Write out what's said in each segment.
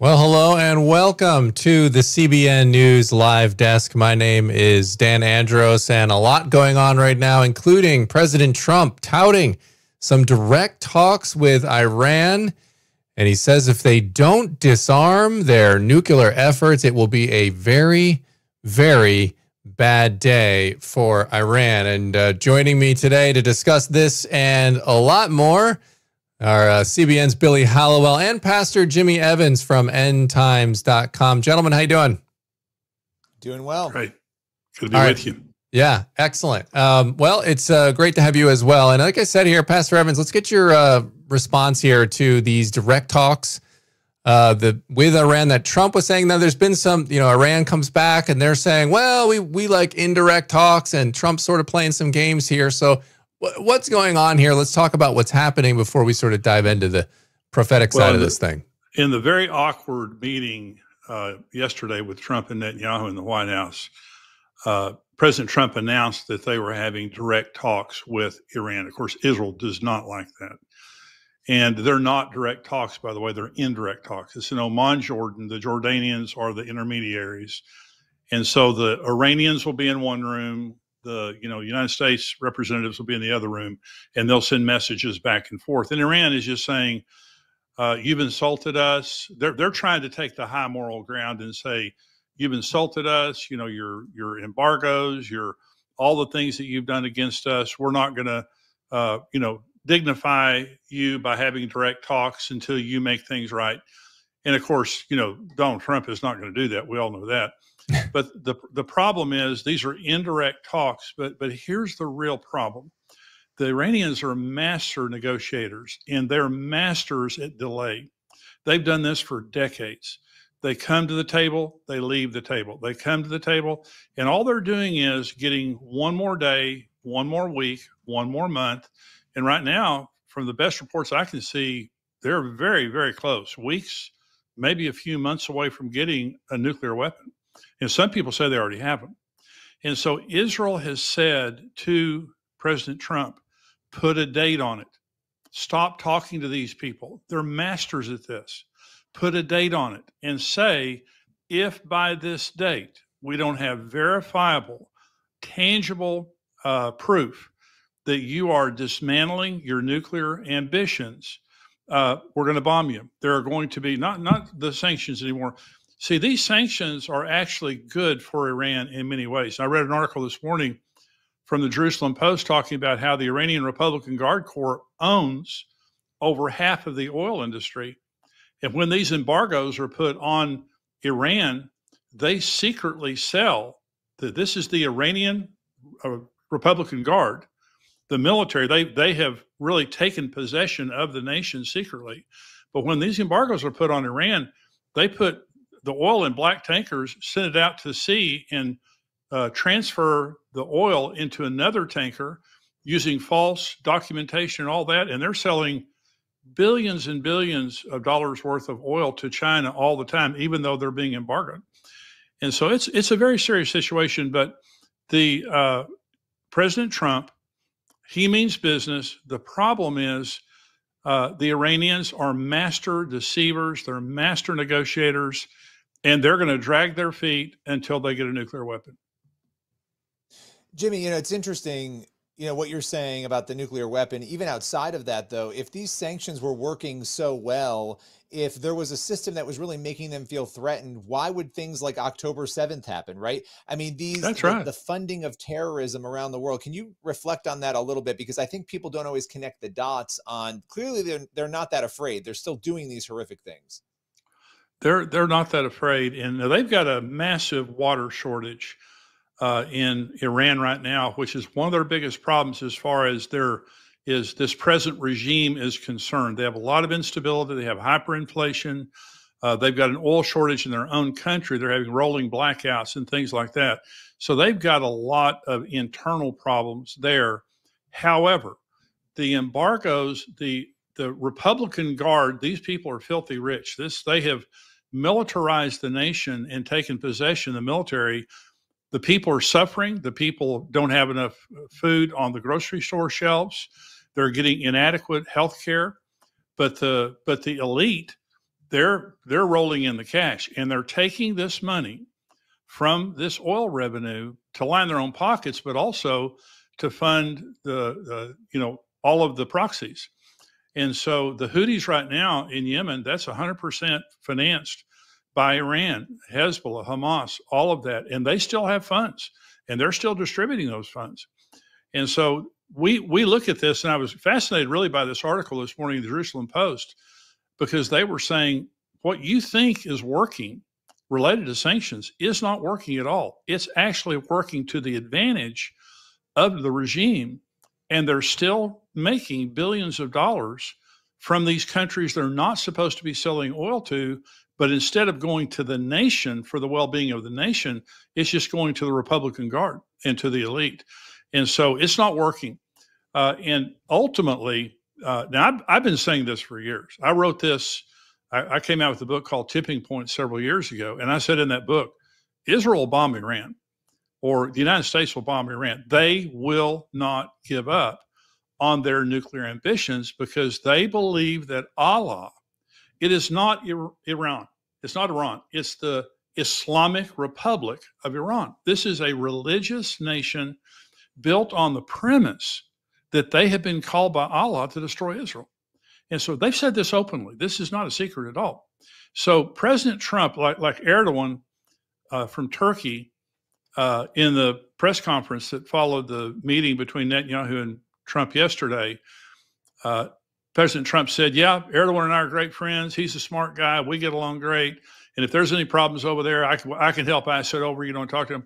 Well, hello and welcome to the CBN News Live Desk. My name is Dan Andros, and a lot going on right now, including President Trump touting some direct talks with Iran. And he says if they don't disarm their nuclear efforts, it will be a very, very bad day for Iran. And joining me today to discuss this and a lot more are CBN's Billy Hallowell and Pastor Jimmy Evans from endtimes.com. Gentlemen, how you doing? Doing well. Great. Good to be with you. Yeah, excellent. Well, it's great to have you as well. And like I said here, Pastor Evans, let's get your response here to these direct talks with Iran that Trump was saying. Now, there's been some, Iran comes back and they're saying, well, we like indirect talks, and Trump's sort of playing some games here. So what's going on here? Let's talk about what's happening before we sort of dive into the prophetic side of this thing. In the very awkward meeting yesterday with Trump and Netanyahu in the White House, President Trump announced that they were having direct talks with Iran. Of course, Israel does not like that. And they're not direct talks, by the way, they're indirect talks. It's in Oman, Jordan. The Jordanians are the intermediaries. And so the Iranians will be in one room, the United States representatives will be in the other room, and they'll send messages back and forth. And Iran is just saying, you've insulted us. They're trying to take the high moral ground and say, you've insulted us, your embargoes, all the things that you've done against us. We're not going to, dignify you by having direct talks until you make things right. And of course, Donald Trump is not going to do that. We all know that. But the problem is these are indirect talks. But here's the real problem. The Iranians are master negotiators, and they're masters at delay. They've done this for decades. They come to the table, they leave the table. They come to the table, and all they're doing is getting one more day, one more week, one more month. And right now, from the best reports I can see, they're very, very close. Weeks, maybe a few months away from getting a nuclear weapon. And some people say they already have them. And so Israel has said to President Trump, put a date on it. Stop talking to these people. They're masters at this. Put a date on it and say, if by this date we don't have verifiable, tangible proof that you are dismantling your nuclear ambitions, we're going to bomb you. There are going to be not the sanctions anymore. See, these sanctions are actually good for Iran in many ways. I read an article this morning from the Jerusalem Post talking about how the Iranian Republican Guard Corps owns over half of the oil industry. And when these embargoes are put on Iran, they secretly sell that this is the Iranian Republican Guard, the military. They have really taken possession of the nation secretly. But when these embargoes are put on Iran, they put the oil in black tankers, send it out to sea, and transfer the oil into another tanker using false documentation and all that. And they're selling billions and billions of dollars worth of oil to China all the time, even though they're being embargoed. And so it's a very serious situation. But the President Trump, he means business. The problem is the Iranians are master deceivers. They're master negotiators. And they're going to drag their feet until they get a nuclear weapon. Jimmy, it's interesting, what you're saying about the nuclear weapon. Even outside of that, though, if these sanctions were working so well, if there was a system that was really making them feel threatened, why would things like October 7th happen, right? I mean, the funding of terrorism around the world. Can you reflect on that a little bit? Because I think people don't always connect the dots on, clearly they're not that afraid. They're still doing these horrific things. They're not that afraid, and they've got a massive water shortage in Iran right now, which is one of their biggest problems as far as this present regime is concerned. They have a lot of instability. They have hyperinflation. They've got an oil shortage in their own country. They're having rolling blackouts and things like that. So they've got a lot of internal problems there. However, the embargoes, the Republican Guard, these people are filthy rich. They have militarized the nation and taken possession of the military. The people are suffering. The people don't have enough food on the grocery store shelves. They're getting inadequate health care. But the elite they're rolling in the cash, and they're taking this money from this oil revenue to line their own pockets, but also to fund the all of the proxies. And so the Houthis right now in Yemen, that's 100% financed by Iran, Hezbollah, Hamas, all of that. And they still have funds, and they're still distributing those funds. And so we look at this, and I was fascinated really by this article this morning in the Jerusalem Post, because they were saying what you think is working related to sanctions is not working at all. It's actually working to the advantage of the regime, and they're still making billions of dollars from these countries they're not supposed to be selling oil to, but instead of going to the nation for the well-being of the nation, it's just going to the Republican Guard and to the elite. And so it's not working. And ultimately, now I've been saying this for years. I wrote this, I came out with a book called Tipping Point several years ago. And I said in that book, Israel will bomb Iran, or the United States will bomb Iran. They will not give up on their nuclear ambitions because they believe that Allah, it is not Iran. It's not Iran. It's the Islamic Republic of Iran. This is a religious nation built on the premise that they have been called by Allah to destroy Israel. And so they've said this openly. This is not a secret at all. So President Trump, like Erdogan from Turkey, in the press conference that followed the meeting between Netanyahu and Trump yesterday, President Trump said, yeah, Erdogan and I are great friends. He's a smart guy. We get along great. And if there's any problems over there, I can help. I said, over, you don't talk to him.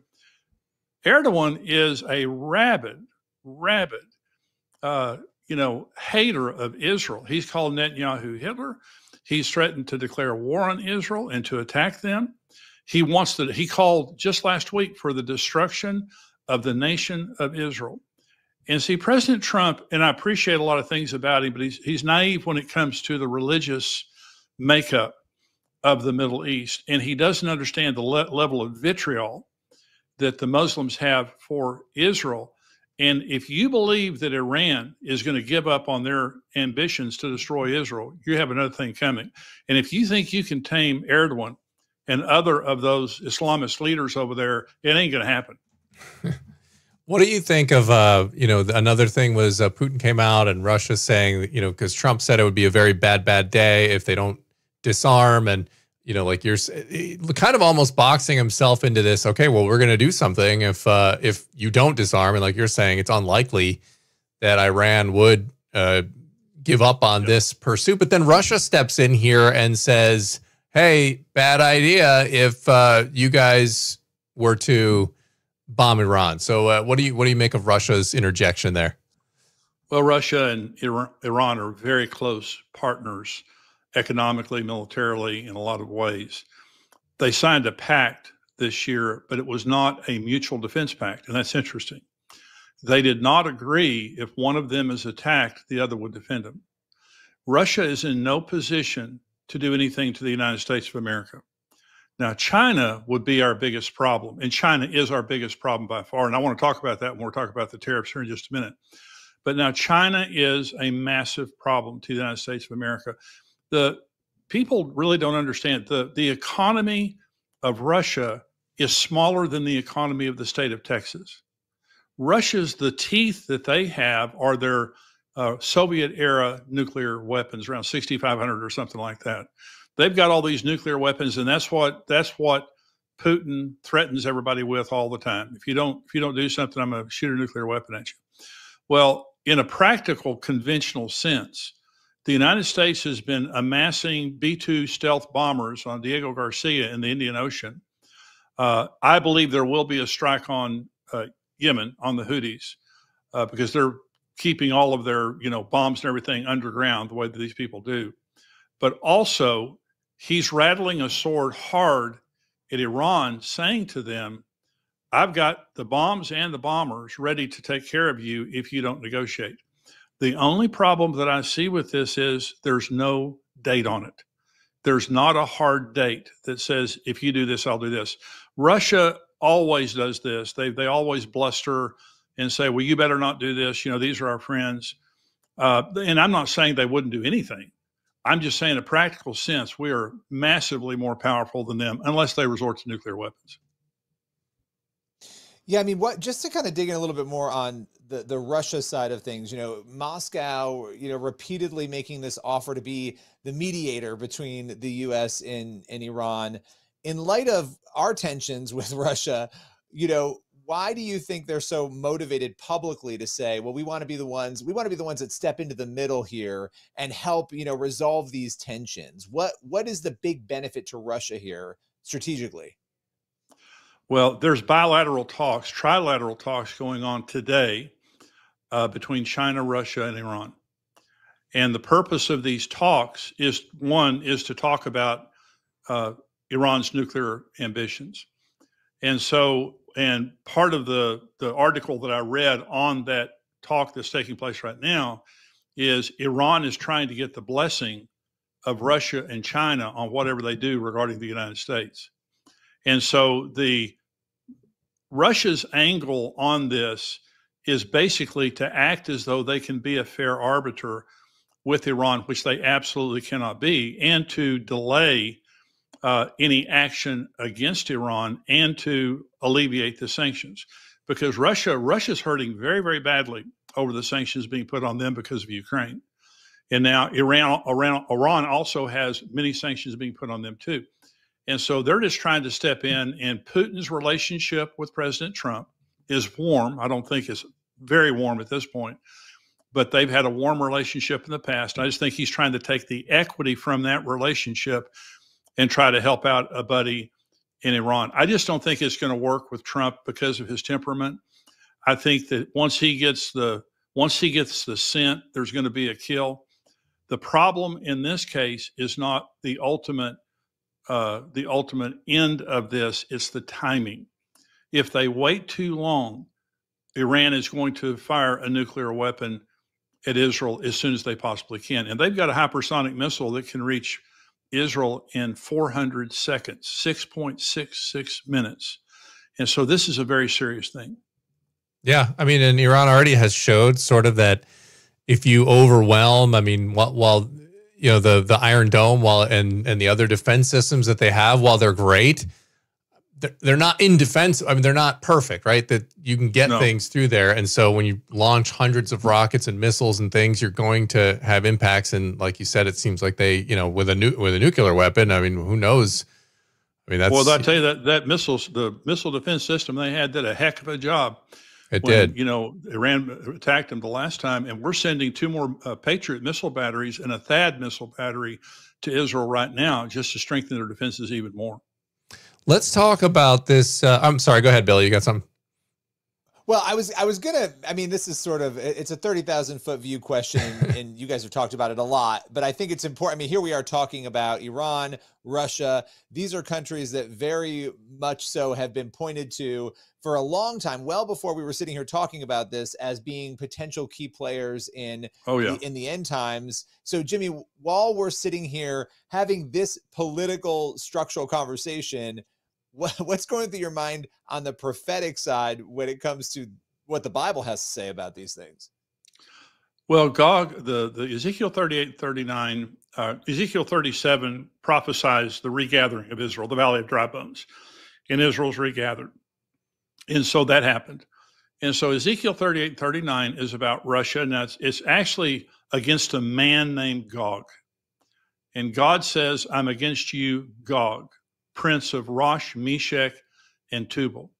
Erdogan is a rabid, hater of Israel. He's called Netanyahu Hitler. He's threatened to declare war on Israel and to attack them. He called just last week for the destruction of the nation of Israel. And see, President Trump, and I appreciate a lot of things about him, but he's naive when it comes to the religious makeup of the Middle East. And he doesn't understand the level of vitriol that the Muslims have for Israel. And if you believe that Iran is going to give up on their ambitions to destroy Israel, you have another thing coming. And if you think you can tame Erdogan and other of those Islamist leaders over there, it ain't going to happen. What do you think of, another thing was Putin came out and Russia saying, because Trump said it would be a very bad day if they don't disarm. And, like you're kind of almost boxing himself into this. Okay, well, we're going to do something if you don't disarm. And like you're saying, it's unlikely that Iran would give up on this pursuit. But then Russia steps in here and says, hey, bad idea if you guys were to bomb Iran. So what do you make of Russia's interjection there? Well, Russia and Iran are very close partners economically, militarily, in a lot of ways. They signed a pact this year, but it was not a mutual defense pact, and that's interesting. They did not agree if one of them is attacked, the other would defend them. Russia is in no position to do anything to the United States of America. Now, China would be our biggest problem, and China is our biggest problem by far. And I want to talk about that when we're talking about the tariffs here in just a minute. But now China is a massive problem to the United States of America. The people really don't understand the economy of Russia is smaller than the economy of the state of Texas. The teeth that they have are their Soviet era nuclear weapons, around 6,500 or something like that. They've got all these nuclear weapons, and that's what Putin threatens everybody with all the time. If you don't do something, I'm going to shoot a nuclear weapon at you. Well, in a practical, conventional sense, the United States has been amassing B-2 stealth bombers on Diego Garcia in the Indian Ocean. I believe there will be a strike on Yemen, on the Houthis, because they're keeping all of their bombs and everything underground the way that these people do. But also, he's rattling a sword hard at Iran, saying to them, I've got the bombs and the bombers ready to take care of you if you don't negotiate. The only problem that I see with this is there's no date on it. There's not a hard date that says, if you do this, I'll do this. Russia always does this. They always bluster and say, well, you better not do this. These are our friends. And I'm not saying they wouldn't do anything. I'm just saying, in a practical sense, we are massively more powerful than them unless they resort to nuclear weapons. Yeah, I mean, just to kind of dig in a little bit more on the Russia side of things, Moscow, repeatedly making this offer to be the mediator between the U.S. and Iran. In light of our tensions with Russia, why do you think they're so motivated publicly to say, well, we want to be the ones that step into the middle here and help, resolve these tensions? What is the big benefit to Russia here strategically? Well, there's bilateral talks, trilateral talks going on today between China, Russia, and Iran. And the purpose of these talks is to talk about Iran's nuclear ambitions. And part of the article that I read on that talk that's taking place right now is Iran is trying to get the blessing of Russia and China on whatever they do regarding the United States. And so Russia's angle on this is basically to act as though they can be a fair arbiter with Iran, which they absolutely cannot be, and to delay any action against Iran and to alleviate the sanctions. Because Russia's hurting very, very badly over the sanctions being put on them because of Ukraine. And now Iran also has many sanctions being put on them too. And so they're just trying to step in, and Putin's relationship with President Trump is warm. I don't think it's very warm at this point, but they've had a warm relationship in the past. I just think he's trying to take the equity from that relationship and try to help out a buddy in Iran. I just don't think it's going to work with Trump because of his temperament. I think that once he gets the scent, there's going to be a kill. The problem in this case is not the ultimate end of this, it's the timing. If they wait too long, Iran is going to fire a nuclear weapon at Israel as soon as they possibly can. And they've got a hypersonic missile that can reach Israel in 400 seconds, 6.66 minutes. And so this is a very serious thing. Yeah. I mean, and Iran already has showed sort of that if you overwhelm, I mean, while the Iron Dome, and the other defense systems that they have, while they're great, they're not in defense. I mean, they're not perfect, right? That you can get things through there. And so when you launch hundreds of rockets and missiles and things, you're going to have impacts. And like you said, it seems like they, with a nuclear weapon, I mean, who knows? I mean, well, I tell you the missile defense system they had did a heck of a job. It did. Iran attacked them the last time, and we're sending 2 more Patriot missile batteries and a THAAD missile battery to Israel right now just to strengthen their defenses even more. Let's talk about this. I'm sorry. Go ahead, Billy. You got something? Well, I was gonna. I mean, this is sort of it's a 30,000-foot view question, and you guys have talked about it a lot. But I think it's important. I mean, here we are talking about Iran, Russia. These are countries that very much so have been pointed to for a long time, well before we were sitting here talking about this, as being potential key players in the end times. So, Jimmy, while we're sitting here having this political structural conversation, what's going through your mind on the prophetic side when it comes to what the Bible has to say about these things? Well, Gog, the Ezekiel 38, 39, Ezekiel 37 prophesies the regathering of Israel, the Valley of Dry Bones, and Israel's regathered. And so that happened. And so Ezekiel 38, 39 is about Russia, and it's actually against a man named Gog. And God says, I'm against you, Gog, prince of Rosh, Meshech, and Tubal.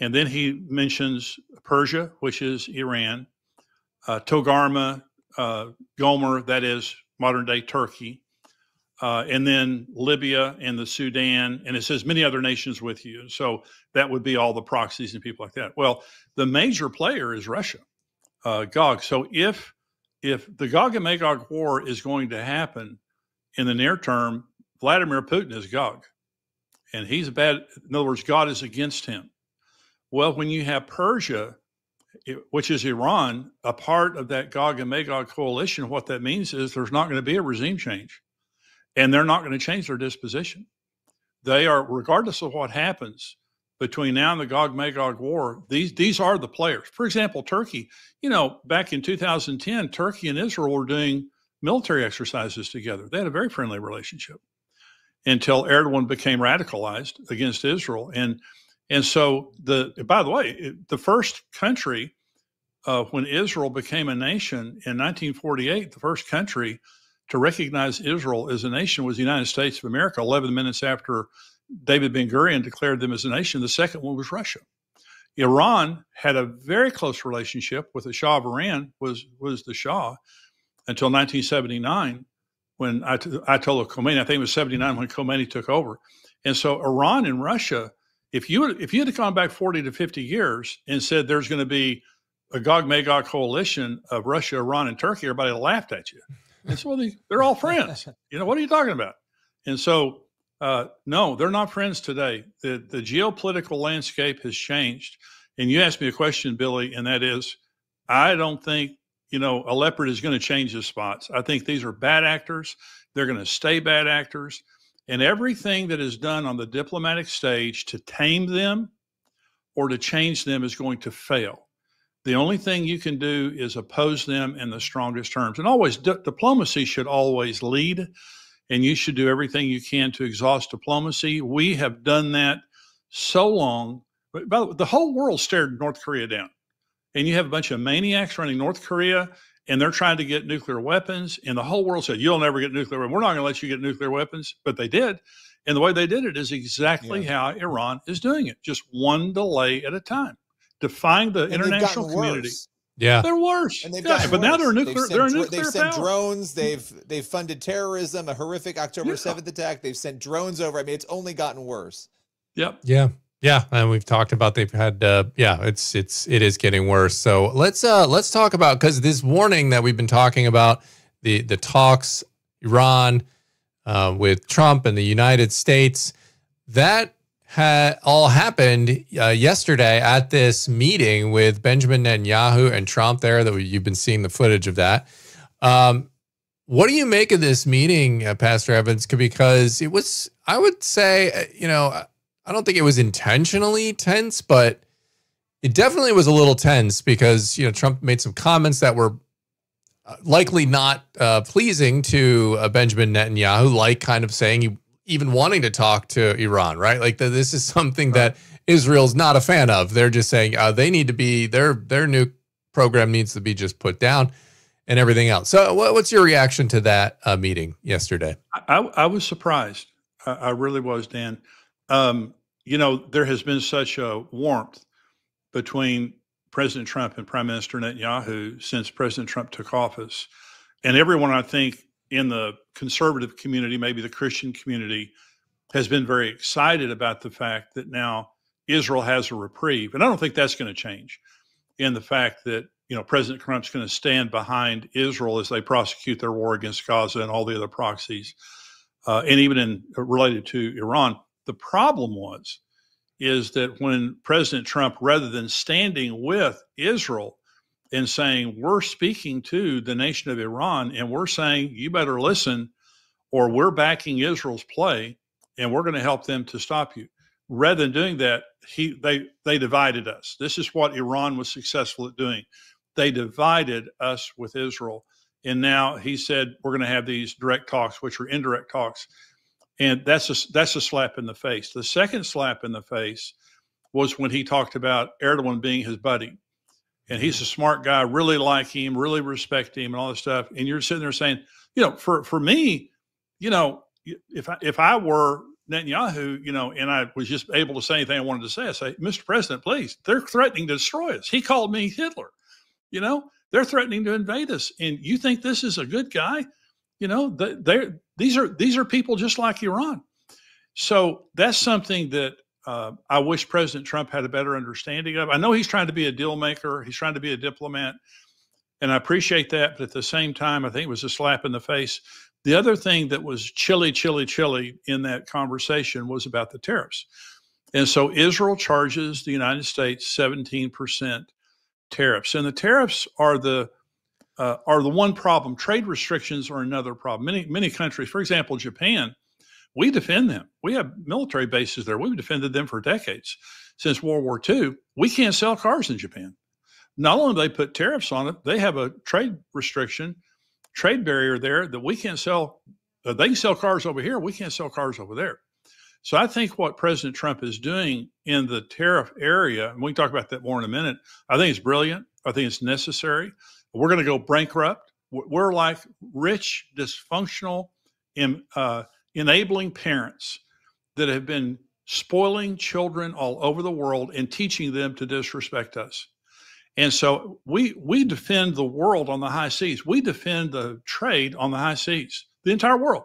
And then he mentions Persia, which is Iran, Togarmah, Gomer, that is modern-day Turkey, and then Libya and the Sudan, and it says many other nations with you. So that would be all the proxies and people like that. Well, the major player is Russia, Gog. So if the Gog and Magog war is going to happen in the near term, Vladimir Putin is Gog. And he's bad. In other words, God is against him. Well, when you have Persia, which is Iran, a part of that Gog and Magog coalition, what that means is there's not going to be a regime change, and they're not going to change their disposition. They are, regardless of what happens between now and the Gog-Magog war, these are the players. For example, Turkey, back in 2010, Turkey and Israel were doing military exercises together. They had a very friendly relationship until Erdogan became radicalized against Israel. And so by the way, the first country, when Israel became a nation in 1948, the first country to recognize Israel as a nation was the United States of America, 11 minutes after David Ben-Gurion declared them as a nation. The second one was Russia. Iran had a very close relationship with the Shah of Iran, was the Shah, until 1979, when Ayatollah Khomeini, I think it was 79 when Khomeini took over. And so Iran and Russia, if you had gone back 40 to 50 years and said there's going to be a Gog-Magog coalition of Russia, Iran, and Turkey, everybody laughed at you. And so they're all friends. What are you talking about? And so, no, they're not friends today. The geopolitical landscape has changed. And you asked me a question, Billy, and that is, I don't think, a leopard is going to change his spots. I think these are bad actors. They're going to stay bad actors. And everything that is done on the diplomatic stage to tame them or to change them is going to fail. The only thing you can do is oppose them in the strongest terms. And always, diplomacy should always lead, and you should do everything you can to exhaust diplomacy. We have done that so long. But the whole world stared North Korea down. And you have a bunch of maniacs running North Korea, and they're trying to get nuclear weapons. And the whole world said, you'll never get nuclear weapons. We're not going to let you get nuclear weapons. But they did. And the way they did it is exactly how Iran is doing it, just one delay at a time, defying the international community. Yeah, they're worse. And they've but worse. Now they're a nuclear. They've sent drones. They've funded terrorism. A horrific October 7th attack. They've sent drones over. I mean, it's only gotten worse. Yep. Yeah, and we've talked about they've had it is getting worse. So let's talk about, because this warning that we've been talking about, the talks, Iran with Trump and the United States, that had all happened yesterday at this meeting with Benjamin Netanyahu and Trump there. That you've been seeing the footage of that. What do you make of this meeting, Pastor Evans? Because it was, I would say, I don't think it was intentionally tense, but it definitely was a little tense because, Trump made some comments that were likely not pleasing to Benjamin Netanyahu, like kind of saying even wanting to talk to Iran, right? Like this is something that Israel's not a fan of. They're just saying they need to be, their nuke program needs to be just put down and everything else. So what's your reaction to that meeting yesterday? I was surprised. I really was, Dan. There has been such a warmth between President Trump and Prime Minister Netanyahu since President Trump took office. And everyone, I think, in the conservative community, maybe the Christian community, has been very excited about the fact that now Israel has a reprieve. And I don't think that's going to change in the fact that, President Trump's going to stand behind Israel as they prosecute their war against Gaza and all the other proxies, and even related to Iran. The problem is that when President Trump, rather than standing with Israel and saying, we're speaking to the nation of Iran and we're saying, you better listen, or we're backing Israel's play and we're going to help them to stop you. Rather than doing that, they divided us. This is what Iran was successful at doing. They divided us with Israel. And now he said, we're going to have these direct talks, which are indirect talks. And that's a slap in the face. The second slap in the face was when he talked about Erdogan being his buddy. And he's a smart guy, really like him, really respect him and all this stuff. And you're sitting there saying, for me, if I were Netanyahu, and I was just able to say anything I wanted to say, I say, Mr. President, please, they're threatening to destroy us. He called me Hitler. They're threatening to invade us. And you think this is a good guy? These are people just like Iran. So that's something that I wish President Trump had a better understanding of. I know he's trying to be a deal maker. He's trying to be a diplomat. And I appreciate that. But at the same time, I think it was a slap in the face. The other thing that was chilly in that conversation was about the tariffs. And so Israel charges the United States 17% tariffs. And the tariffs are the one problem. Trade restrictions are another problem. Many countries, for example, Japan, we defend them. We have military bases there. We've defended them for decades. Since World War II, we can't sell cars in Japan. Not only do they put tariffs on it, they have a trade restriction trade barrier there that we can't sell. They can sell cars over here. We can't sell cars over there. So I think what President Trump is doing in the tariff area, and we can talk about that more in a minute, I think it's brilliant. I think it's necessary. We're going to go bankrupt. We're like rich, dysfunctional, enabling parents that have been spoiling children all over the world and teaching them to disrespect us. And so we defend the world on the high seas. We defend the trade on the high seas, the entire world.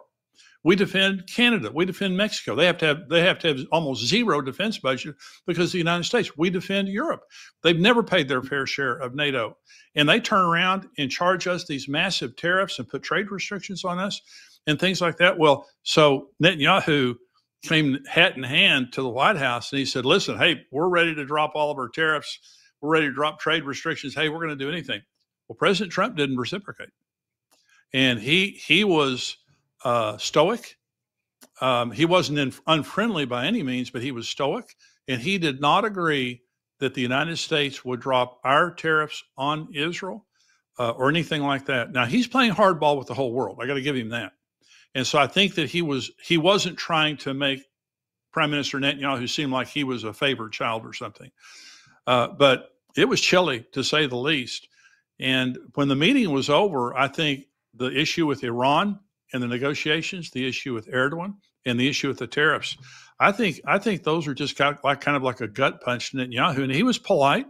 We defend Canada. We defend Mexico. They have to have almost zero defense budget because of the United States. We defend Europe. They've never paid their fair share of NATO. And they turn around and charge us these massive tariffs and put trade restrictions on us and things like that. Well, so Netanyahu came hat in hand to the White House and he said, listen, hey, we're ready to drop all of our tariffs. We're ready to drop trade restrictions. Hey, we're going to do anything. Well, President Trump didn't reciprocate. And he was stoic. He wasn't unfriendly by any means, but he was stoic. And he did not agree that the United States would drop our tariffs on Israel or anything like that. Now, he's playing hardball with the whole world. I got to give him that. And so I think that he wasn't trying to make Prime Minister Netanyahu seem like he was a favored child or something. But it was chilly, to say the least. And when the meeting was over, I think the issue with Iran and the negotiations, the issue with Erdogan, and the issue with the tariffs, I think those are just kind of like a gut punch to Netanyahu. And he was polite,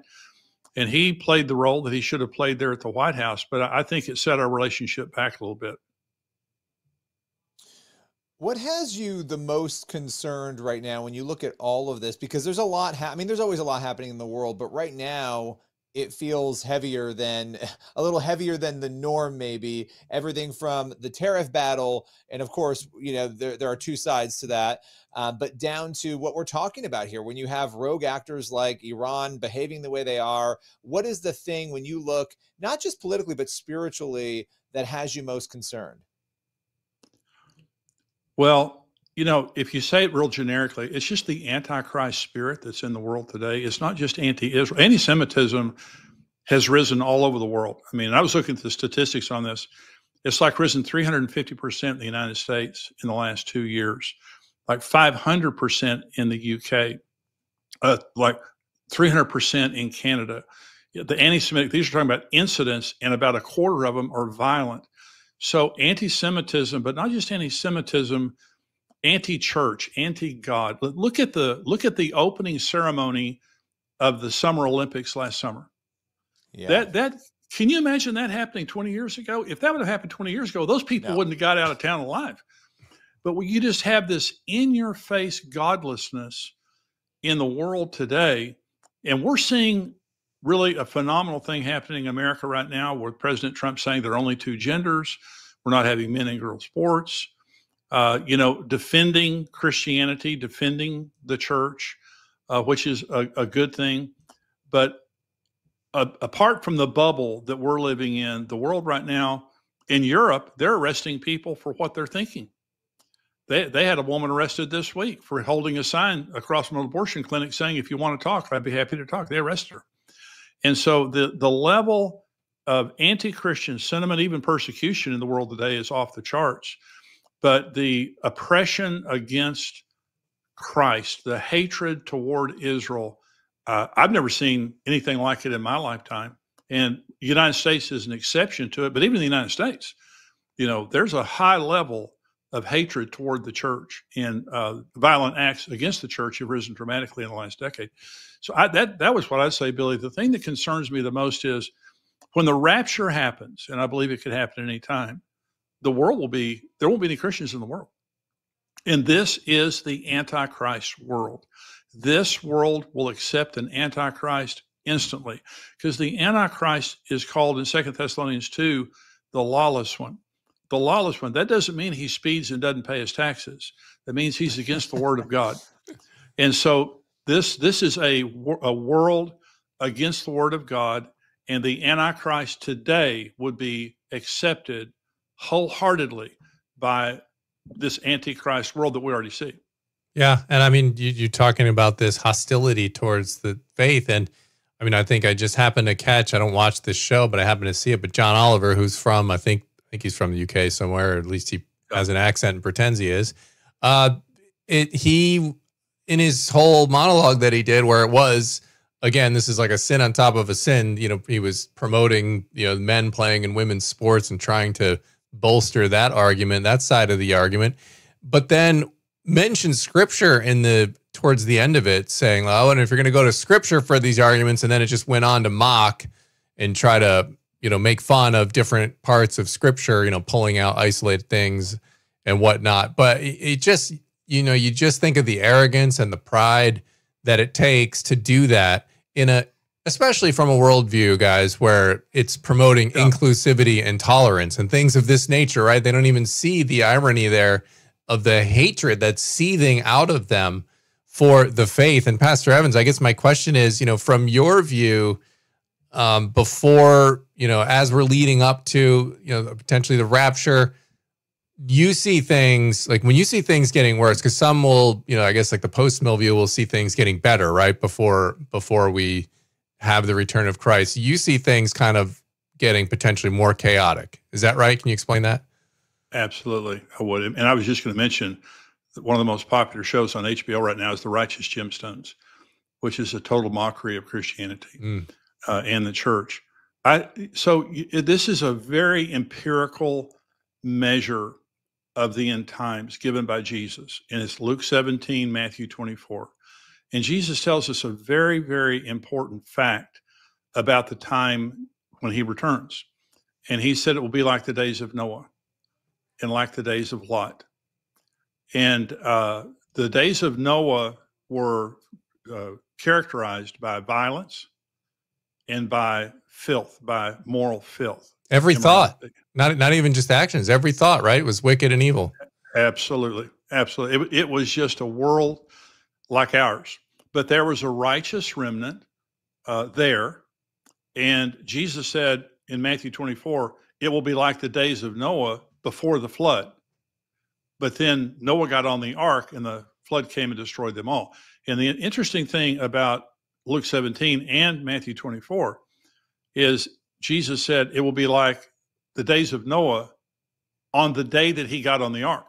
and he played the role that he should have played there at the White House. But I think it set our relationship back a little bit. What has you the most concerned right now when you look at all of this? Because there's a lot, there's always a lot happening in the world, but right now it feels a little heavier than the norm, maybe. Everything from the tariff battle, and of course, there are two sides to that, but down to what we're talking about here. When you have rogue actors like Iran behaving the way they are, what is the thing when you look, not just politically, but spiritually, that has you most concerned? Well, if you say it real generically, it's just the Antichrist spirit that's in the world today. It's not just anti-Israel. Anti-Semitism has risen all over the world. I mean, I was looking at the statistics on this. It's like risen 350% in the United States in the last 2 years, like 500% in the UK, like 300% in Canada. The anti-Semitic, these are talking about incidents, and about a quarter of them are violent. So anti-Semitism, but not just anti-Semitism, anti-church, anti-God. Look at the opening ceremony of the Summer Olympics last summer. Yeah. That can you imagine that happening 20 years ago? If that would have happened 20 years ago, those people wouldn't have got out of town alive. But you just have this in-your-face godlessness in the world today, and we're seeing really a phenomenal thing happening in America right now, with President Trump saying there are only two genders. We're not having men and girls sports. Defending Christianity, defending the church, which is a good thing. But apart from the bubble that we're living in, the world right now, in Europe, they're arresting people for what they're thinking. They had a woman arrested this week for holding a sign across from an abortion clinic saying, if you want to talk, I'd be happy to talk. They arrested her. And so the level of anti-Christian sentiment, even persecution in the world today, is off the charts. But the oppression against Christ, the hatred toward Israel, I've never seen anything like it in my lifetime. And the United States is an exception to it. But even in the United States, there's a high level of hatred toward the church, and violent acts against the church have risen dramatically in the last decade. So that was what I'd say, Billy. The thing that concerns me the most is when the rapture happens, and I believe it could happen at any time, there won't be any Christians in the world. And this is the Antichrist world. This world will accept an Antichrist instantly, because the Antichrist is called in 2 Thessalonians 2, the lawless one. The lawless one, that doesn't mean he speeds and doesn't pay his taxes. That means he's against the word of God. And so this is a world against the word of God, and the Antichrist today would be accepted wholeheartedly by this Antichrist world that we already see. Yeah. And I mean, you're talking about this hostility towards the faith. And I mean, I think I just happened to catch, I don't watch this show, but I happened to see it, but John Oliver, who's from, I think, think he's from the UK somewhere, or at least he has an accent and pretends he is. He, in his whole monologue that he did, where it was, again, this is like a sin on top of a sin. You know, he was promoting, you know, men playing in women's sports and trying to bolster that argument, that side of the argument, but then mentioned scripture towards the end of it, saying, oh, and if you're going to go to scripture for these arguments, and then it just went on to mock and try to, you know, make fun of different parts of scripture, you know, pulling out isolated things and whatnot. But it just, you know, you just think of the arrogance and the pride that it takes to do that especially from a worldview, guys, where it's promoting inclusivity and tolerance and things of this nature, right? They don't even see the irony there of the hatred that's seething out of them for the faith. And Pastor Evans, I guess my question is, you know, from your view, before, you know, as we're leading up to, you know, potentially the rapture, you see things like, when you see things getting worse, because some will, you know, I guess like the post-mill view will see things getting better, right? Before we have the return of Christ, you see things kind of getting potentially more chaotic. Is that right? Can you explain that? Absolutely, I would. And I was just going to mention that one of the most popular shows on HBO right now is The Righteous Gemstones, which is a total mockery of Christianity and the church. So this is a very empirical measure of the end times given by Jesus. And it's Luke 17, Matthew 24. And Jesus tells us a very, very important fact about the time when he returns. And he said it will be like the days of Noah and like the days of Lot. And the days of Noah were characterized by violence and by filth, by moral filth. Every thought, not even just actions, every thought, right? It was wicked and evil. Absolutely. Absolutely. It was just a world like ours, but there was a righteous remnant there. And Jesus said in Matthew 24, it will be like the days of Noah before the flood. But then Noah got on the ark and the flood came and destroyed them all. And the interesting thing about Luke 17 and Matthew 24 is Jesus said it will be like the days of Noah on the day that he got on the ark.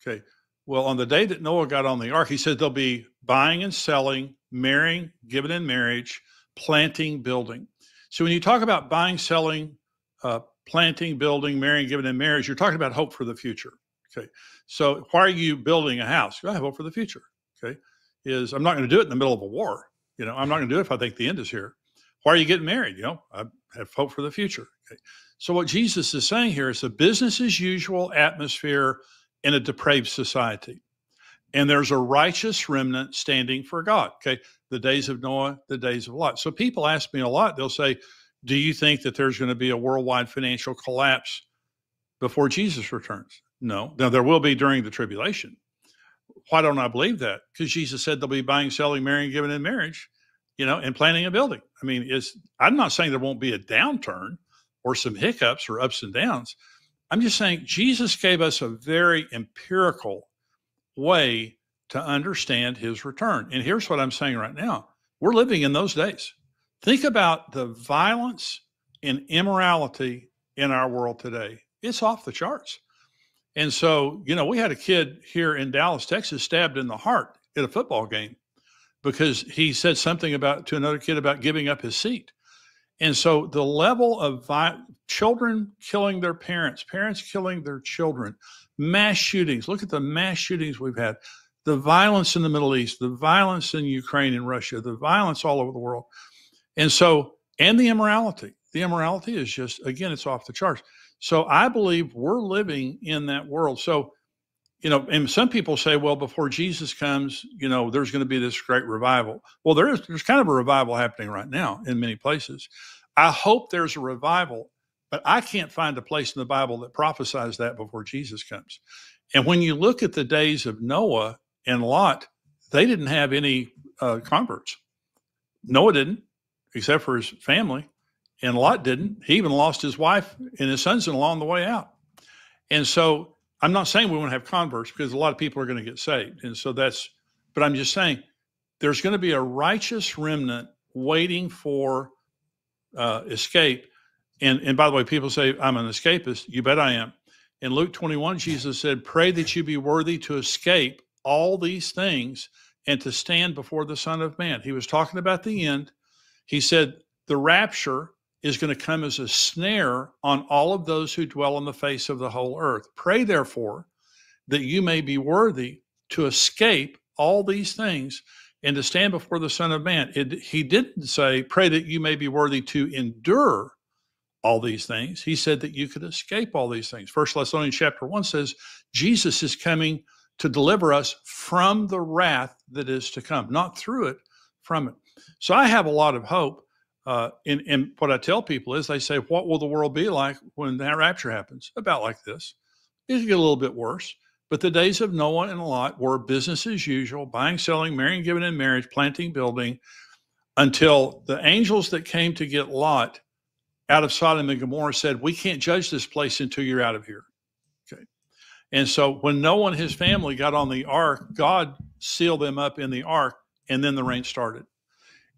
Okay. Well, on the day that Noah got on the ark, he said there'll be buying and selling, marrying, giving in marriage, planting, building. So when you talk about buying, selling, planting, building, marrying, giving in marriage, you're talking about hope for the future. Okay. So why are you building a house? I have hope for the future. Okay. I'm not going to do it in the middle of a war. You know, I'm not going to do it if I think the end is here. Why are you getting married? You know, I have hope for the future. Okay. So what Jesus is saying here is a business as usual atmosphere in a depraved society. And there's a righteous remnant standing for God. Okay. The days of Noah, the days of Lot. So people ask me a lot, they'll say, do you think that there's going to be a worldwide financial collapse before Jesus returns? No. Now there will be during the tribulation. Why don't I believe that? Because Jesus said they'll be buying, selling, marrying, giving in marriage, you know, and planning a building. I mean, I'm not saying there won't be a downturn or some hiccups or ups and downs. I'm just saying Jesus gave us a very empirical way to understand his return. And here's what I'm saying right now. We're living in those days. Think about the violence and immorality in our world today. It's off the charts. And so, you know, we had a kid here in Dallas, Texas, stabbed in the heart at a football game because he said something to another kid about giving up his seat. And so the level of children killing their parents, parents killing their children, mass shootings. Look at the mass shootings we've had, the violence in the Middle East, the violence in Ukraine and Russia, the violence all over the world. And so, and the immorality. The immorality is just, again, it's off the charts. So I believe we're living in that world. So, you know, and some people say, well, before Jesus comes, you know, there's going to be this great revival. Well, there's kind of a revival happening right now in many places. I hope there's a revival, but I can't find a place in the Bible that prophesies that before Jesus comes. And when you look at the days of Noah and Lot, they didn't have any converts. Noah didn't, except for his family. And Lot didn't. He even lost his wife and his sons-in-law on the way out. And so I'm not saying we won't have converts because a lot of people are going to get saved. And so but I'm just saying there's going to be a righteous remnant waiting for escape. And by the way, people say, I'm an escapist. You bet I am. In Luke 21, Jesus said, pray that you be worthy to escape all these things and to stand before the Son of Man. He was talking about the end. He said, the rapture is going to come as a snare on all of those who dwell on the face of the whole earth. Pray, therefore, that you may be worthy to escape all these things and to stand before the Son of Man. He didn't say, pray that you may be worthy to endure all these things. He said that you could escape all these things. 1 Thessalonians chapter 1 says, Jesus is coming to deliver us from the wrath that is to come, not through it, from it. So I have a lot of hope. And what I tell people is, they say, what will the world be like when that rapture happens? About like this. It'll get a little bit worse. But the days of Noah and Lot were business as usual, buying, selling, marrying, giving in marriage, planting, building, until the angels that came to get Lot out of Sodom and Gomorrah said, we can't judge this place until you're out of here. Okay. And so when Noah and his family got on the ark, God sealed them up in the ark, and then the rain started.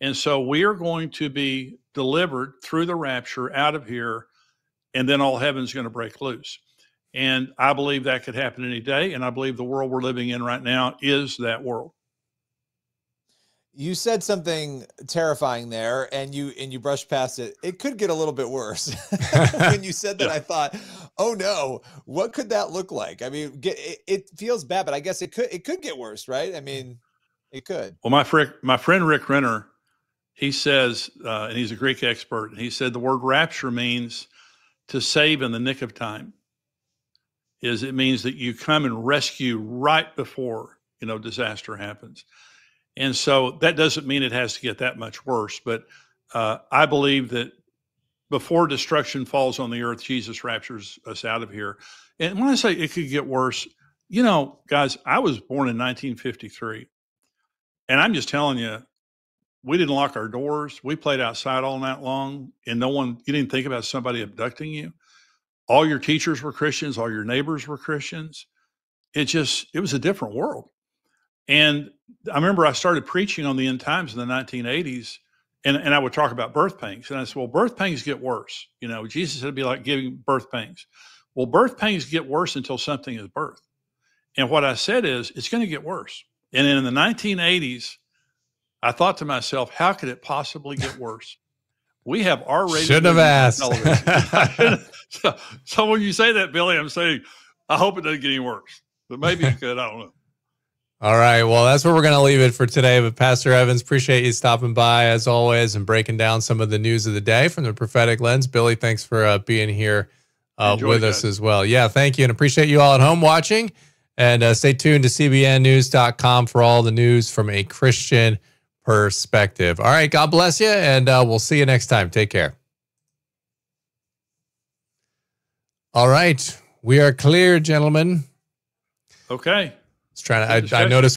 And so we are going to be delivered through the rapture out of here, and then all heaven's going to break loose. And I believe that could happen any day. And I believe the world we're living in right now is that world. You said something terrifying there, and you brushed past it. It could get a little bit worse. When you said that, yeah. I thought, oh no, what could that look like? I mean, it feels bad, but I guess it could get worse, right? I mean, it could. Well, my friend Rick Renner, he says, and he's a Greek expert, and he said the word rapture means to save in the nick of time. It means that you come and rescue right before, disaster happens. And so that doesn't mean it has to get that much worse, but I believe that before destruction falls on the earth, Jesus raptures us out of here. And when I say it could get worse, guys, I was born in 1953, and I'm just telling you, we didn't lock our doors. We played outside all night long, and you didn't think about somebody abducting you. All your teachers were Christians. All your neighbors were Christians. It was a different world. And I remember I started preaching on the end times in the 1980s, and I would talk about birth pangs. And I said, well, birth pangs get worse. Jesus said it'd be like giving birth pangs. Well, birth pangs get worse until something is birthed. And what I said is, it's going to get worse. And in the 1980s, I thought to myself, how could it possibly get worse? We have R-rated. Shouldn't have asked. So when you say that, Billy, I'm saying, I hope it doesn't get any worse. But maybe it could. I don't know. All right. Well, that's where we're going to leave it for today. But Pastor Evans, appreciate you stopping by as always and breaking down some of the news of the day from the prophetic lens. Billy, thanks for being here with us as well. Yeah, thank you. And appreciate you all at home watching. And stay tuned to cbnnews.com for all the news from a Christian perspective. All right. God bless you. And we'll see you next time. Take care. All right. We are clear, gentlemen. Okay. I noticed